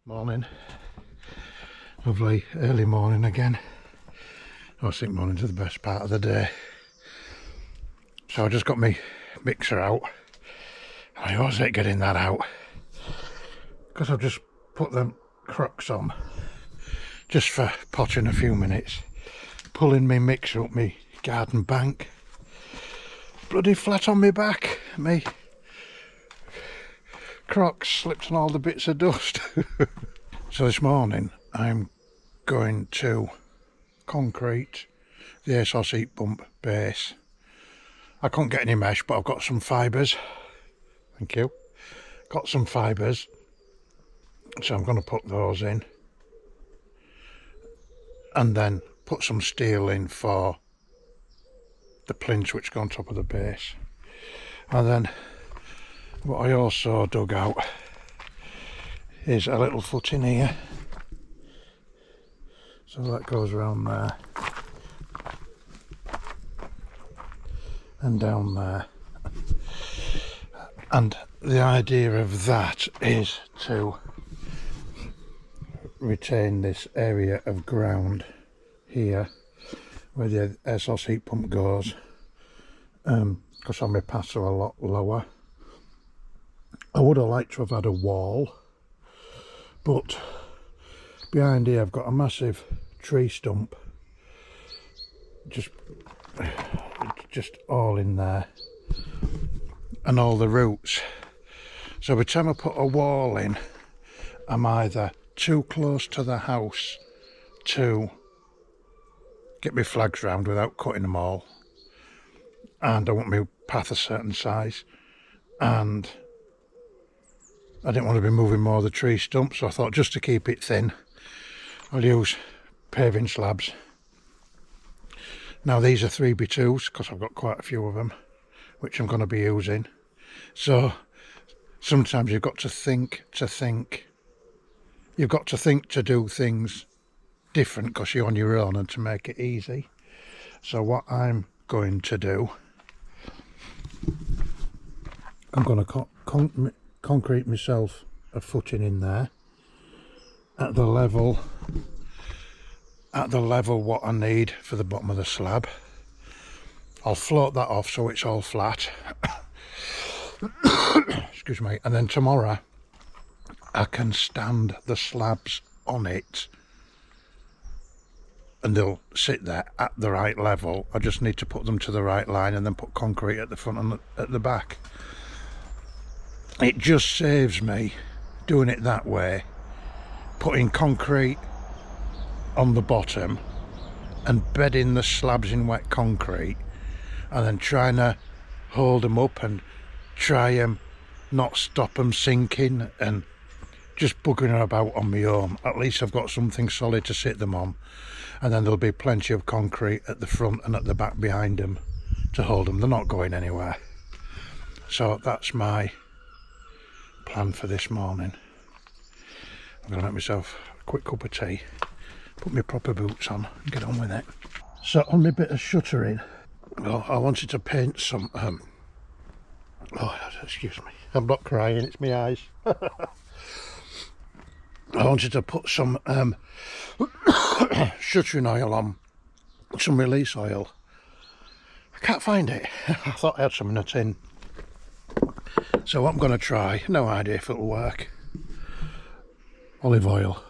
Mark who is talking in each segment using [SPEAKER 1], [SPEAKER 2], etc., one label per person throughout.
[SPEAKER 1] Morning. Lovely early morning again. I think morning's the best part of the day. So I just got my mixer out. I always hate getting that out because I've just put them crocks on just for potting a few minutes, pulling my mixer up my garden bank. Bloody flat on my back. Me crocs slipped on all the bits of dust. So this morning I'm going to concrete the ASHP heat pump base. I couldn't get any mesh, but I've got some fibres. Thank you. Got some fibres, so I'm going to put those in and then put some steel in for the plinths which go on top of the base. And then what I also dug out is a little foot in here, so that goes around there and down there. And the idea of that is to retain this area of ground here where the ASHP heat pump goes, because my paths are a lot lower. I would have liked to have had a wall, but behind here I've got a massive tree stump just all in there, and all the roots. So by the time I put a wall in, I'm either too close to the house to get my flags round without cutting them all, and I want my path a certain size, and I didn't want to be moving more of the tree stump, so I thought just to keep it thin I'll use paving slabs. Now these are 3x2s because I've got quite a few of them which I'm going to be using. So sometimes you've got to think you've got to think to do things different because you're on your own and to make it easy. So what I'm going to do, I'm going to concrete myself a footing in there at the level what I need for the bottom of the slab. I'll float that off so it's all flat. Excuse me. And then tomorrow I can stand the slabs on it and they'll sit there at the right level. I just need to put them to the right line and then put concrete at the front and at the back. It just saves me doing it that way, putting concrete on the bottom and bedding the slabs in wet concrete and then trying to hold them up and try and not stop them sinking and just buggering about on my own. At least I've got something solid to sit them on, and then there'll be plenty of concrete at the front and at the back behind them to hold them. They're not going anywhere. So that's my plan for this morning. I'm going to make myself a quick cup of tea, put my proper boots on and get on with it. So on my bit of shuttering, well, I wanted to paint some oh, excuse me, I'm not crying, it's my eyes. I wanted to put some shuttering oil on, some release oil. I can't find it. I thought I had some in a tin. So what I'm going to try, no idea if it'll work, olive oil.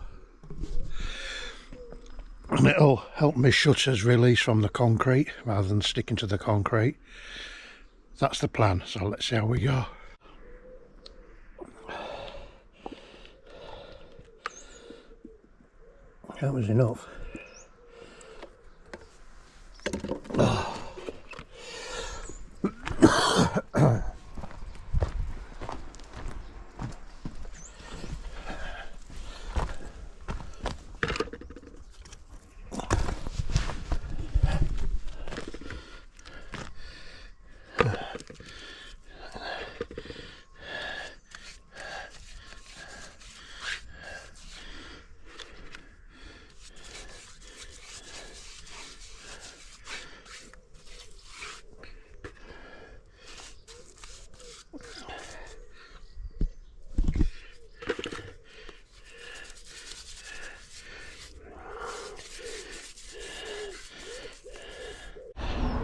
[SPEAKER 1] And it'll help my shutters release from the concrete rather than sticking to the concrete. That's the plan, so let's see how we go. That was enough. Oh.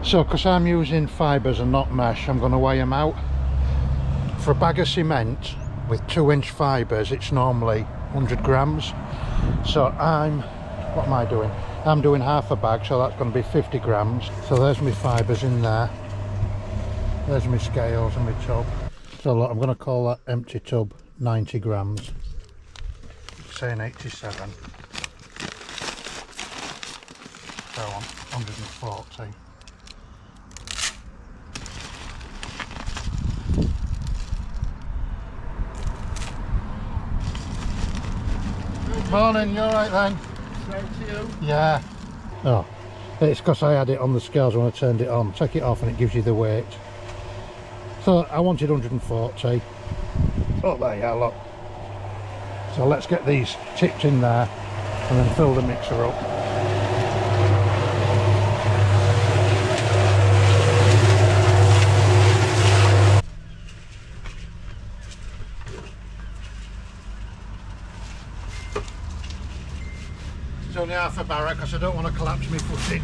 [SPEAKER 1] So because I'm using fibres and not mesh, I'm going to weigh them out. For a bag of cement with 2-inch fibres, it's normally 100 grams. So what am I doing? I'm doing half a bag, so that's going to be 50 grams. So there's my fibres in there. There's my scales and my tub. So look, I'm going to call that empty tub 90 grams. It's saying 87. So on 140. Morning, you alright then?
[SPEAKER 2] Straight to you?
[SPEAKER 1] Yeah. Oh, it's because I had it on the scales when I turned it on. Take it off and it gives you the weight. So I wanted 140. Oh, there you are, look. So let's get these tipped in there and then fill the mixer up. It's only half a barrel because I don't want to collapse my foot in.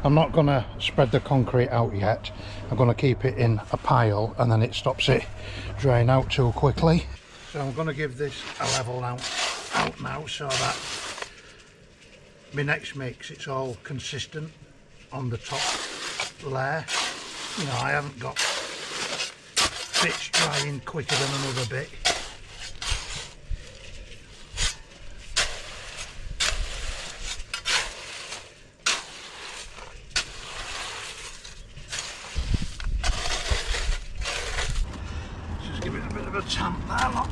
[SPEAKER 1] I'm not going to spread the concrete out yet. I'm going to keep it in a pile and then it stops it drying out too quickly. So I'm going to give this a level out now so that my next mix it's all consistent on the top layer. You know, I haven't got bits drying quicker than another bit. Just give it a bit of a tamp there, look.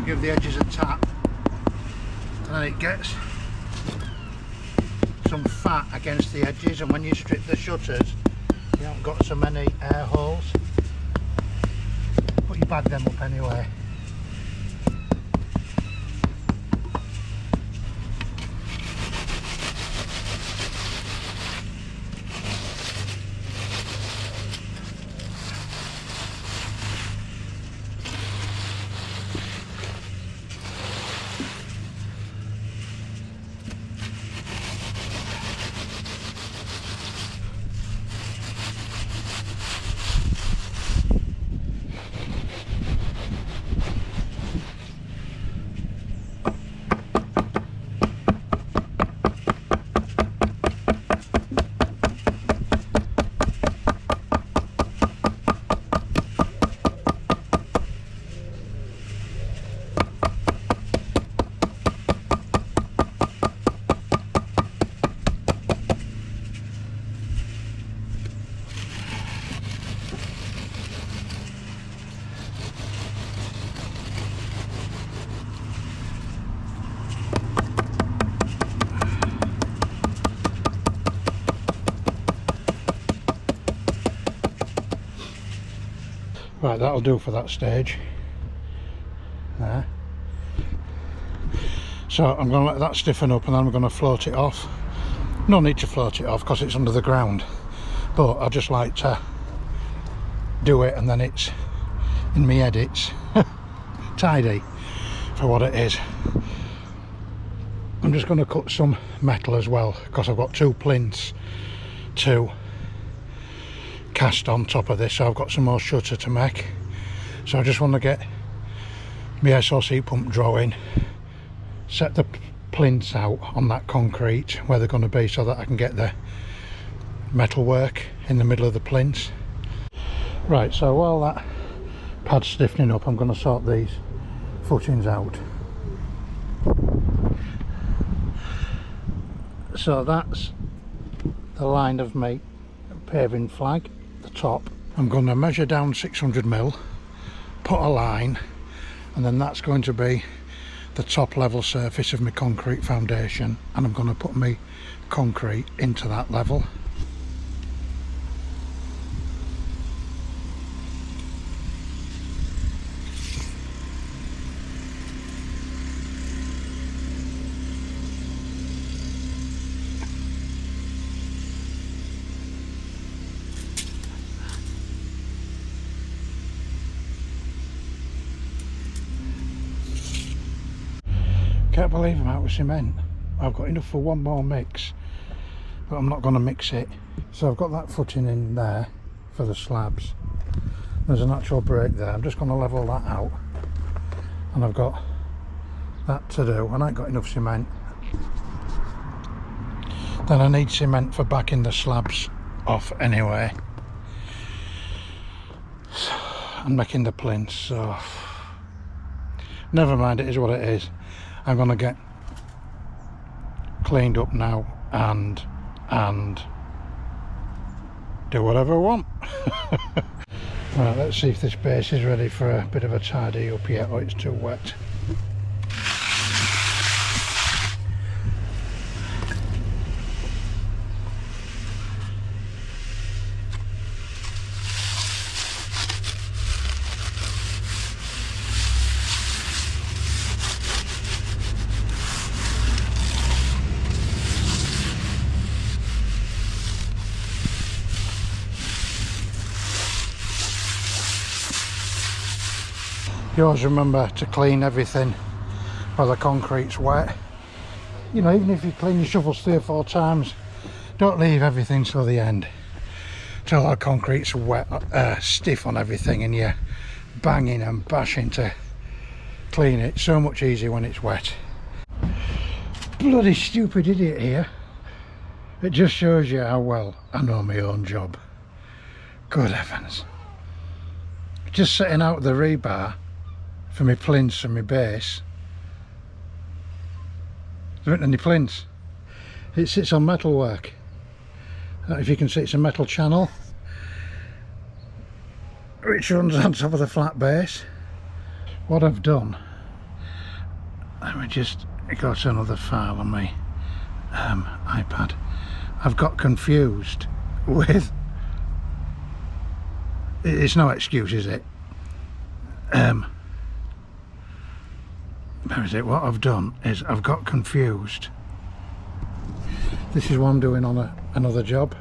[SPEAKER 1] Give the edges a tap and then it gets some fat against the edges, and when you strip the shutters you haven't got so many air holes, but you bag them up anyway. Right, that'll do for that stage. There. So I'm going to let that stiffen up and then I'm going to float it off. No need to float it off because it's under the ground, but I just like to do it and then it's in my head it's tidy for what it is. I'm just going to cut some metal as well because I've got 2 plinths to cast on top of this, so I've got some more shutter to make. So I just want to get my SOC pump drawing, set the plinths out on that concrete where they're going to be, so that I can get the metal work in the middle of the plinths. Right, so while that pad's stiffening up, I'm going to sort these footings out. So that's the line of my paving flag, the top. I'm going to measure down 600mm, put a line, and then that's going to be the top level surface of my concrete foundation, and I'm going to put my concrete into that level. Can't believe I'm out with cement. I've got enough for one more mix, but I'm not going to mix it. So I've got that footing in there for the slabs. There's an actual break there. I'm just going to level that out, and I've got that to do, and I ain't got enough cement. Then I need cement for backing the slabs off anyway, and making the plinths. So never mind, it is what it is. I'm going to get cleaned up now and do whatever I want. Right, let's see if this base is ready for a bit of a tidy up yet, or it's too wet. You always remember to clean everything while the concrete's wet. You know, even if you clean your shovels 3 or 4 times, don't leave everything till the end, till our concrete's wet, stiff on everything, and you're banging and bashing to clean it. So much easier when it's wet. Bloody stupid idiot here. It just shows you how well I know my own job. Good heavens. Just setting out the rebar for my plinths and my base. There isn't any plinths. It sits on metalwork. If you can see, it's a metal channel which runs on top of the flat base. What I've done, let me just go to another file on my iPad. I've got confused with, it's no excuse, is it? Where is it? What I've done is I've got confused. This is what I'm doing on another job.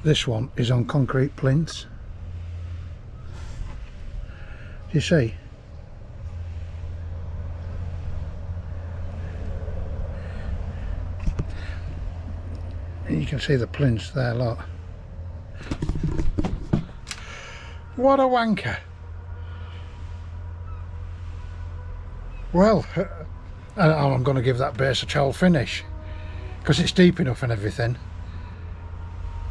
[SPEAKER 1] This one is on concrete plinths. You see? And you can see the plinths there, look. What a wanker. Well, I'm going to give that base a trowel finish because it's deep enough and everything.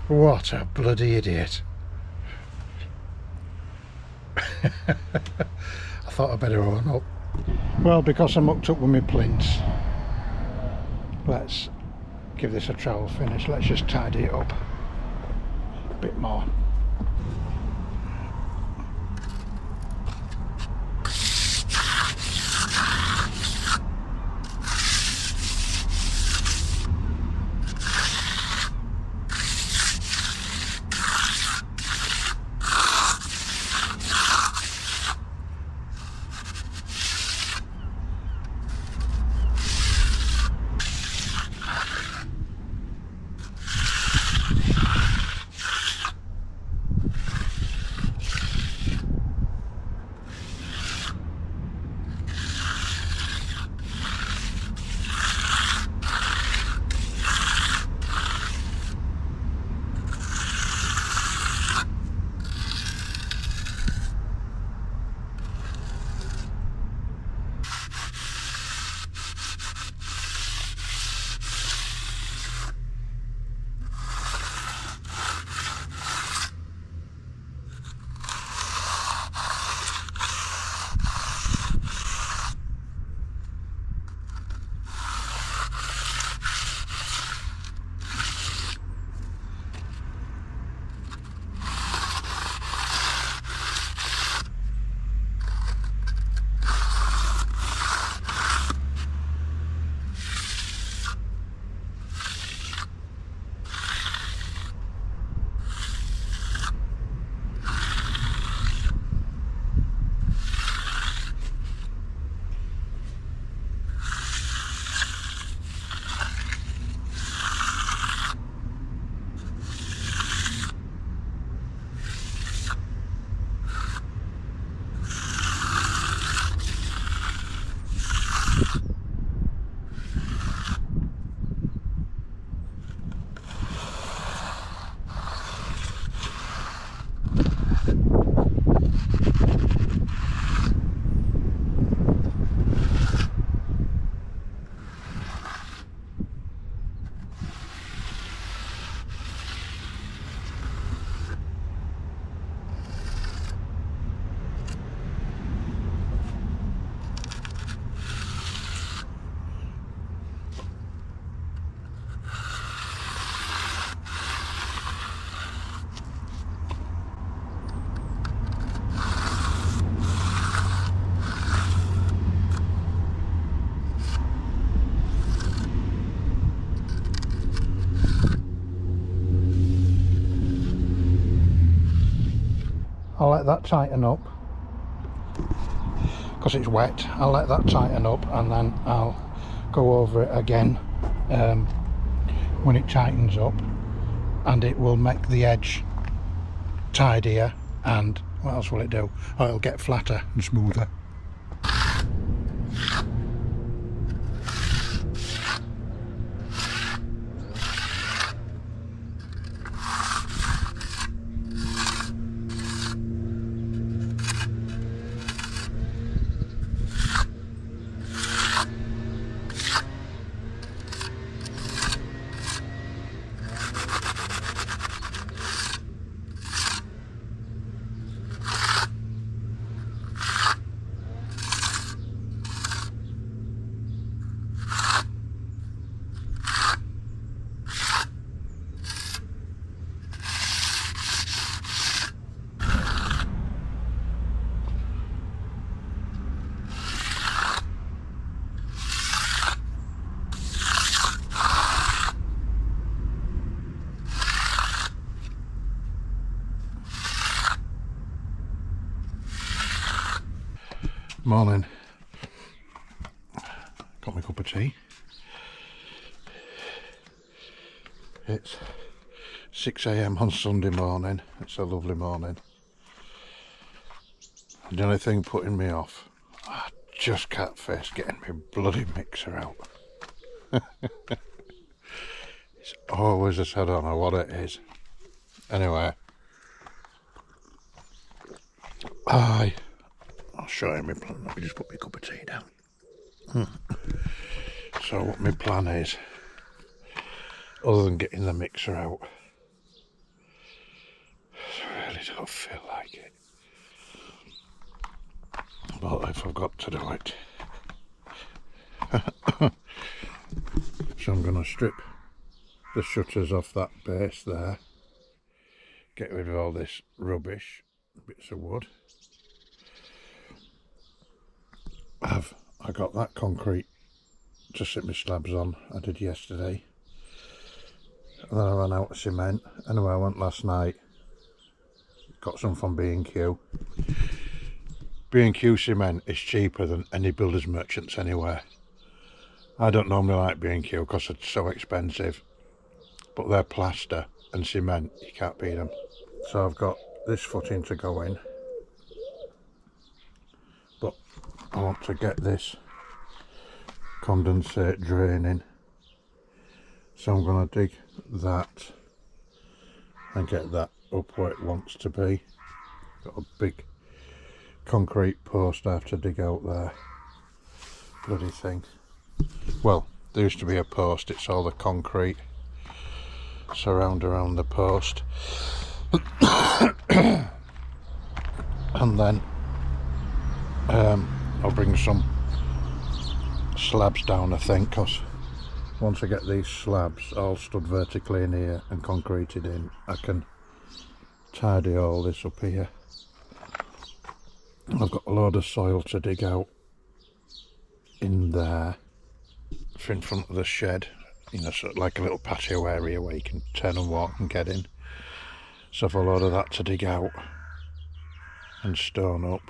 [SPEAKER 1] What a bloody idiot. I thought I'd better own up. Well, because I'm mucked up with my plinths, let's give this a trowel finish. Let's just tidy it up a bit more. I'll let that tighten up because it's wet. I'll let that tighten up and then I'll go over it again when it tightens up, and it will make the edge tidier. And what else will it do? Oh, it'll get flatter and smoother. Morning. Got my cup of tea. It's 6 AM on Sunday morning. It's a lovely morning. The only thing putting me off, I just can't face getting my bloody mixer out. It's always a I don't know what it is. Anyway, I'll show you my plan. Let me just put my cup of tea down. So what my plan is, other than getting the mixer out, I really don't feel like it. But if I've got to do it. So I'm going to strip the shutters off that base there. Get rid of all this rubbish, bits of wood. I got that concrete to sit my slabs on, I did yesterday. And then I ran out of cement. Anyway, I went last night, got some from B&Q. B&Q cement is cheaper than any builder's merchants anywhere. I don't normally like B&Q because it's so expensive, but their plaster and cement, you can't beat them. So I've got this footing to go in, but I want to get this condensate draining, so I'm going to dig that and get that up where it wants to be. Got a big concrete post I have to dig out there. Bloody thing. Well, there used to be a post, it's all the concrete surround around the post. And then I'll bring some slabs down, I think, because once I get these slabs all stood vertically in here and concreted in, I can tidy all this up here. I've got a load of soil to dig out in there, in front of the shed, you know, sort of like a little patio area where you can turn and walk and get in. So I've a load of that to dig out and stone up.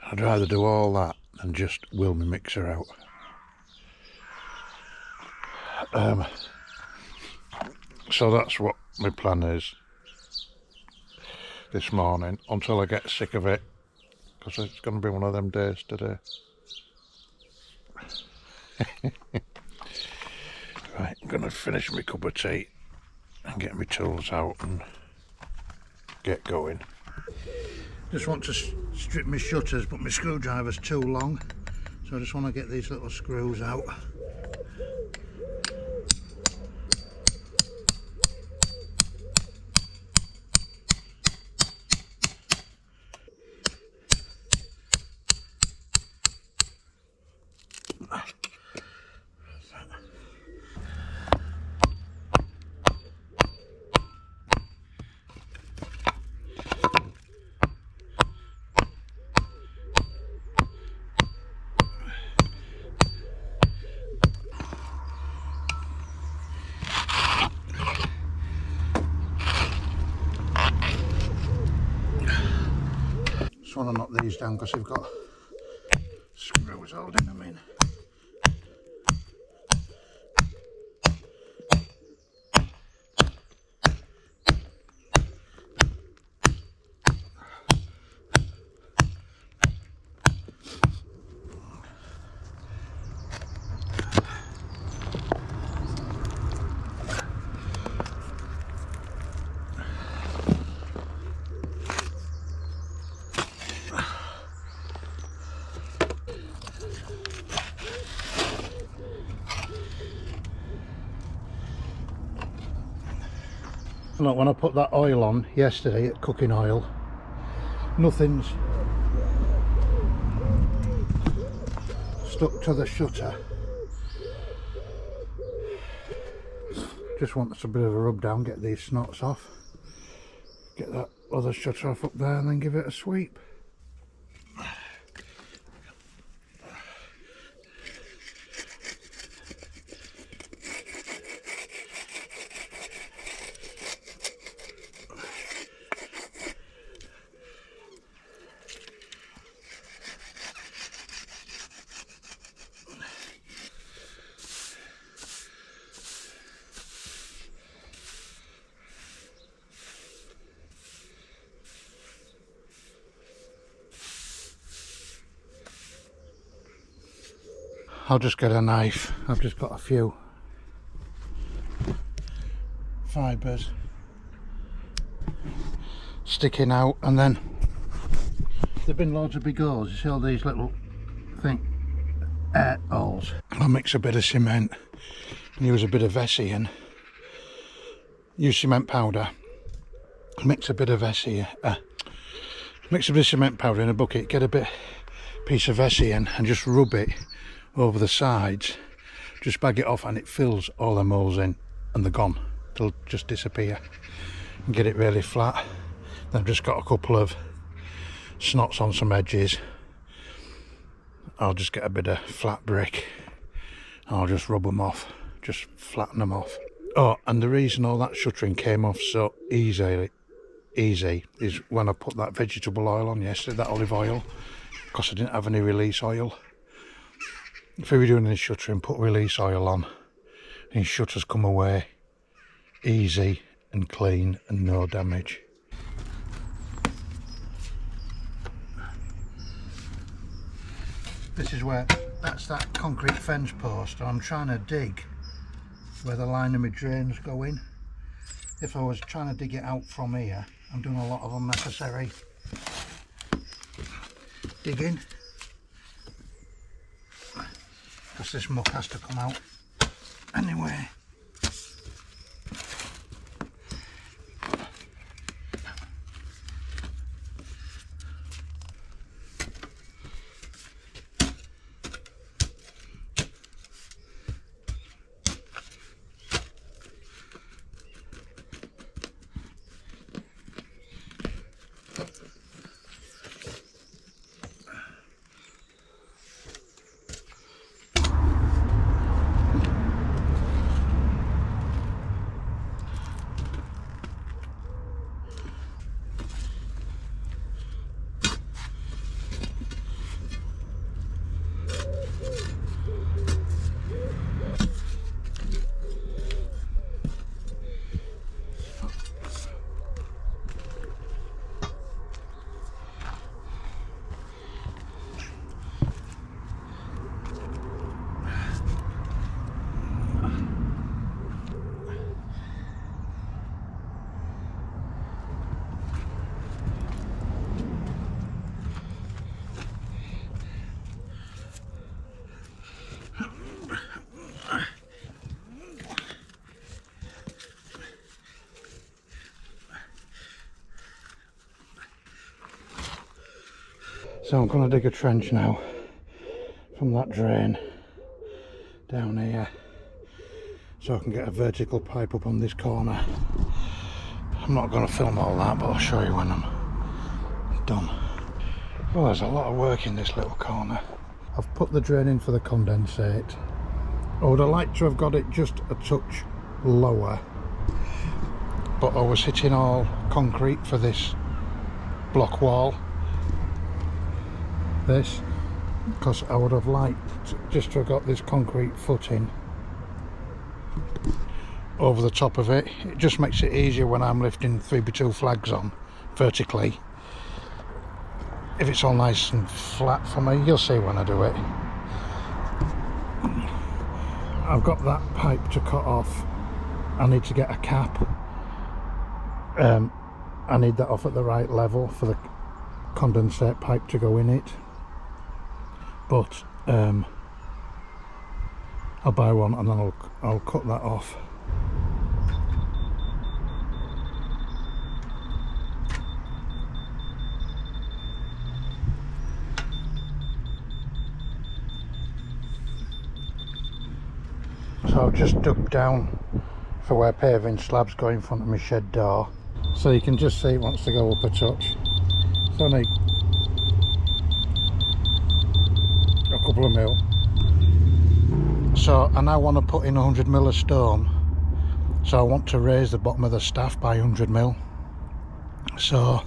[SPEAKER 1] I'd rather do all that than just wheel my mixer out. So that's what my plan is this morning, until I get sick of it, because it's going to be one of them days today. Right, I'm going to finish my cup of tea and get my tools out and get going. Just want to strip my shutters, but my screwdriver's too long, so I just want to get these little screws out. these down because they've got screws holding them in. Look, when I put that oil on yesterday, cooking oil, nothing's stuck to the shutter. Just want a bit of a rub down, get these snots off, get that other shutter off up there, and then give it a sweep. I'll just get a knife. I've just got a few fibres sticking out, and then there've been loads of big holes. You see all these little air holes. I'll mix a bit of cement and use a bit of Vesian. Use cement powder. Mix a bit of Vesian. Mix a bit of cement powder in a bucket. Get a piece of Vesian and just rub it over the sides, just bag it off, and it fills all the holes in and they're gone. They'll just disappear. And get it really flat. Then I've just got a couple of snots on some edges. I'll just get a bit of flat brick, I'll just rub them off, just flatten them off. Oh, and the reason all that shuttering came off so easy is when I put that vegetable oil on yesterday, that olive oil, because I didn't have any release oil. If we were doing any shuttering, put release oil on, and shutters come away easy and clean and no damage. This is that's that concrete fence post. I'm trying to dig where the line of my drains go in. If I was trying to dig it out from here, I'm doing a lot of unnecessary digging, because this muck has to come out anyway. So I'm going to dig a trench now from that drain down here, so I can get a vertical pipe up on this corner. I'm not going to film all that, but I'll show you when I'm done. Well, there's a lot of work in this little corner. I've put the drain in for the condensate. I would have liked to have got it just a touch lower, but I was hitting all concrete for this block wall. this, because I would have liked just to have got this concrete footing over the top of it. It just makes it easier when I'm lifting 3x2 flags on vertically. If it's all nice and flat for me, you'll see when I do it. I've got that pipe to cut off. I need to get a cap. I need that off at the right level for the condensate pipe to go in it. But I'll buy one and then I'll cut that off. So I've just dug down for where paving slabs go in front of my shed door, so you can just see it wants to go up a touch. It's only a couple of mil. So I now want to put in 100 mil of stone, so I want to raise the bottom of the staff by 100 mil. So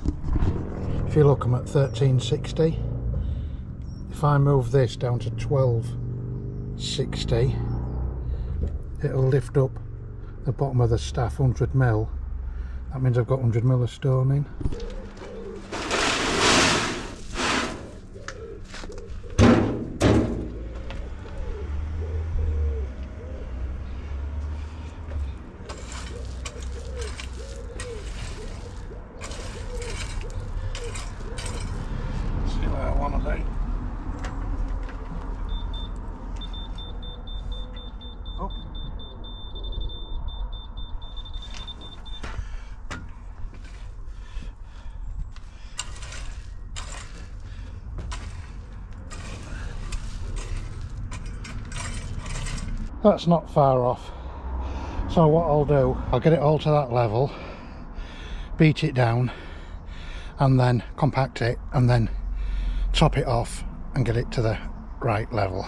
[SPEAKER 1] if you look, I'm at 1360. If I move this down to 1260, it'll lift up the bottom of the staff 100 mil. That means I've got 100 mil of stone in. See what I want to do. That's not far off. So what I'll do, I'll get it all to that level, beat it down, and then compact it, and then top it off and get it to the right level.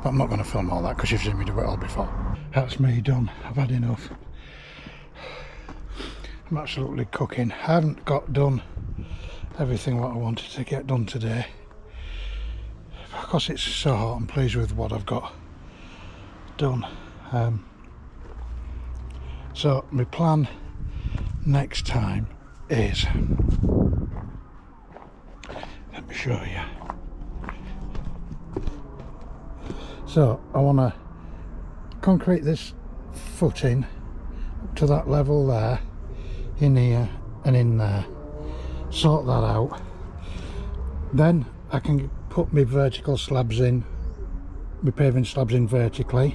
[SPEAKER 1] But I'm not going to film all that because you've seen me do it all before. That's me done. I've had enough. I'm absolutely cooking. I haven't got done everything what I wanted to get done today. Because it's so hot, I'm pleased with what I've got done. So my plan next time is, let me show you. So I want to concrete this footing up to that level there, in here and in there, sort that out. Then I can put my vertical slabs in, my paving slabs in vertically,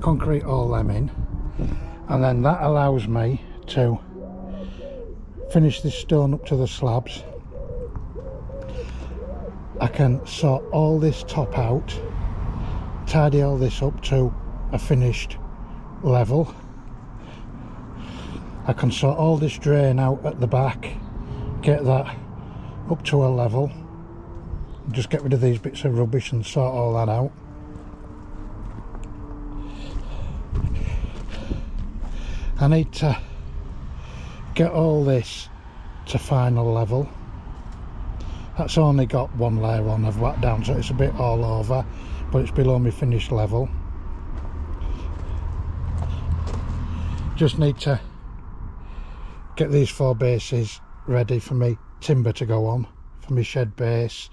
[SPEAKER 1] concrete all them in, and then that allows me to finish this stone up to the slabs. I can sort all this top out, tidy all this up to a finished level. I can sort all this drain out at the back, get that up to a level, just get rid of these bits of rubbish and sort all that out. I need to get all this to final level. That's only got one layer on, I've whacked down, so it's a bit all over, but it's below my finished level. Just need to get these 4 bases ready for me timber to go on, for my shed base,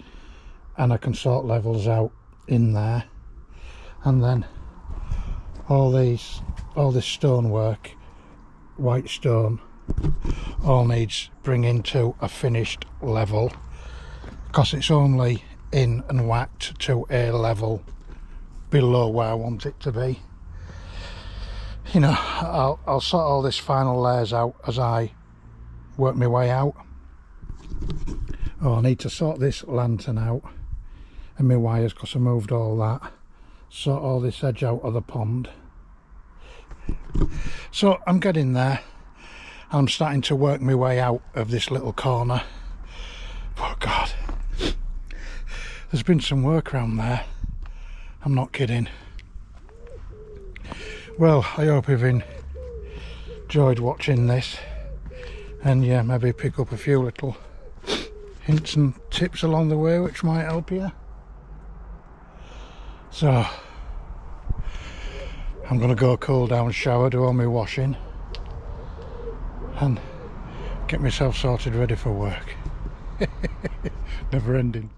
[SPEAKER 1] and I can sort levels out in there. And then all this stonework, white stone, all needs bringing to a finished level, because it's only in and whacked to a level below where I want it to be. You know, I'll sort all this final layers out as I work my way out. Oh, I need to sort this lantern out and my wires, because I moved all that. Sort all this edge out of the pond. So I'm getting there. I'm starting to work my way out of this little corner. Oh God, there's been some work around there. I'm not kidding. Well, I hope you've enjoyed watching this, and yeah, maybe pick up a few little hints and tips along the way which might help you. So I'm going to go cool down, shower, do all my washing and get myself sorted ready for work. Never ending.